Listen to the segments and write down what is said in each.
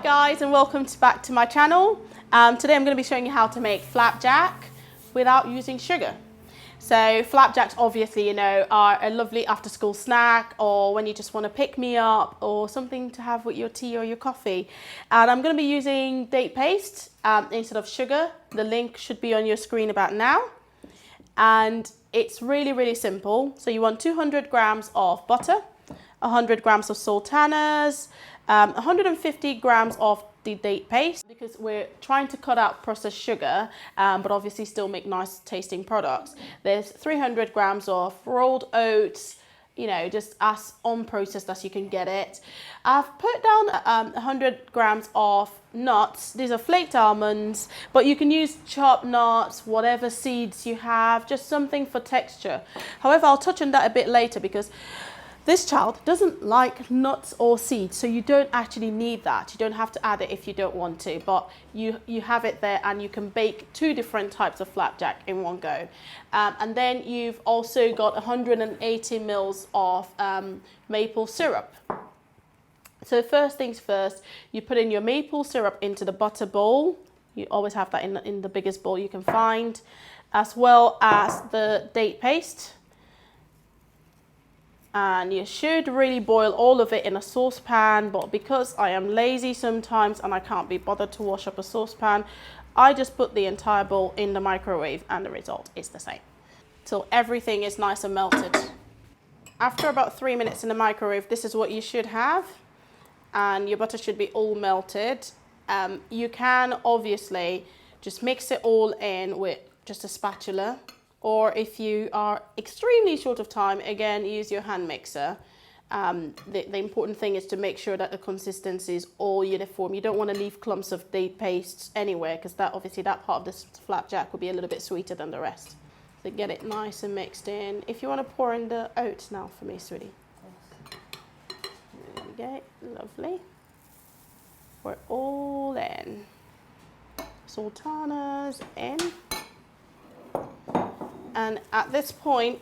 guys, and welcome back to my channel. Today I'm going to be showing you how to make flapjack without using sugar. So flapjacks, obviously, you know, are a lovely after school snack, or when you just want to pick me up, or something to have with your tea or your coffee. And I'm going to be using date paste instead of sugar. The link should be on your screen about now. And it's really, really simple. So you want 200 grams of butter, 100 grams of sultanas, 150 grams of the date paste, because we're trying to cut out processed sugar, but obviously still make nice tasting products. There's 300 grams of rolled oats, you know, just as unprocessed as you can get it. I've put down 100 grams of nuts. These are flaked almonds, but you can use chopped nuts, whatever seeds you have, just something for texture. However, I'll touch on that a bit later because this child doesn't like nuts or seeds, so you don't actually need that. You don't have to add it if you don't want to, but you have it there, and you can bake 2 different types of flapjack in one go. And then you've also got 180 mils of maple syrup. So first things first, you put in your maple syrup into the butter bowl. You always have that in the biggest bowl you can find, as well as the date paste. And you should really boil all of it in a saucepan, but because I am lazy sometimes and I can't be bothered to wash up a saucepan, I just put the entire bowl in the microwave, and the result is the same, till everything is nice and melted. After about 3 minutes in the microwave, this is what you should have, and your butter should be all melted. You can obviously just mix it all in with just a spatula, or if you are extremely short of time, again, use your hand mixer. The important thing is to make sure that the consistency is all uniform. You don't want to leave clumps of date paste anywhere, because that part of this flapjack will be a little bit sweeter than the rest. So get it nice and mixed in. If you want to pour in the oats now for me, sweetie. There we go, lovely. We're all in. Sultanas in. And at this point,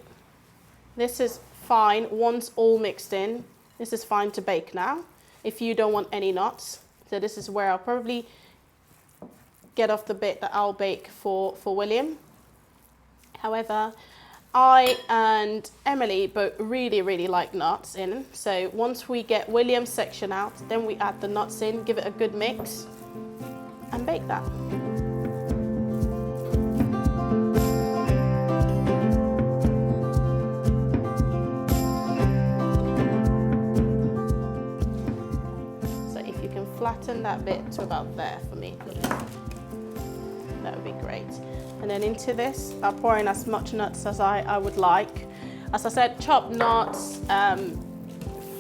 this is fine. Once all mixed in, this is fine to bake now, if you don't want any nuts. So this is where I'll probably get off the bit that I'll bake for William. However, I and Emily both really, really like nuts in. So once we get William's section out, then we add the nuts in, give it a good mix, and bake that. Flatten that bit to about there for me, please. That would be great. And then into this, I'll pour in as much nuts as I would like. As I said, chopped nuts,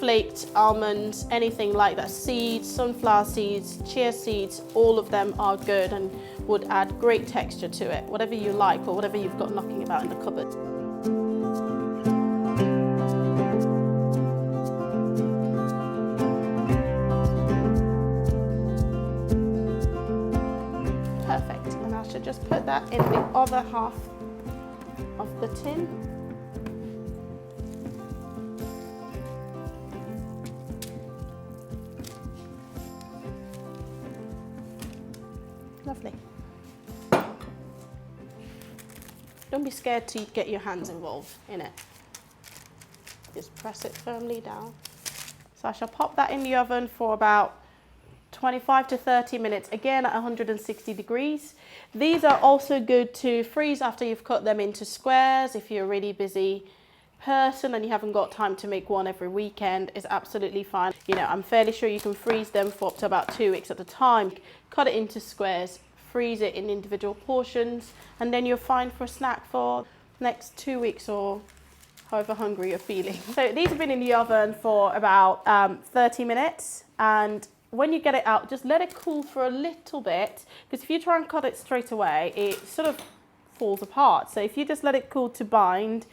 flaked almonds, anything like that, seeds, sunflower seeds, chia seeds, all of them are good and would add great texture to it, whatever you like or whatever you've got knocking about in the cupboard. Perfect, and I should just put that in the other half of the tin. Lovely. Don't be scared to get your hands involved in it. Just press it firmly down. So I shall pop that in the oven for about 25 to 30 minutes, again at 160 degrees. These are also good to freeze after you've cut them into squares. If you're a really busy person and you haven't got time to make one every weekend, it's absolutely fine. You know, I'm fairly sure you can freeze them for up to about 2 weeks at a time. Cut it into squares, freeze it in individual portions, and then you're fine for a snack for the next 2 weeks or however hungry you're feeling. So these have been in the oven for about 30 minutes, and when you get it out, just let it cool for a little bit, because if you try and cut it straight away, it sort of falls apart. So if you just let it cool to bind,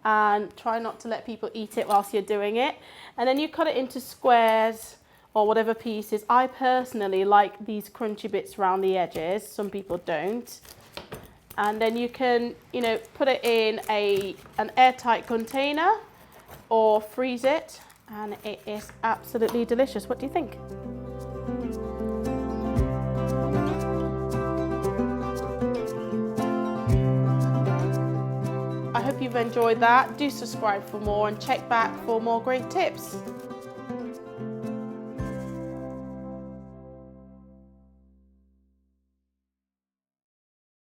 and try not to let people eat it whilst you're doing it, and then you cut it into squares or whatever pieces. I personally like these crunchy bits around the edges. Some people don't. And then you can, you know, put it in an airtight container or freeze it, and it is absolutely delicious. What do you think? I hope you've enjoyed that. Do subscribe for more and check back for more great tips.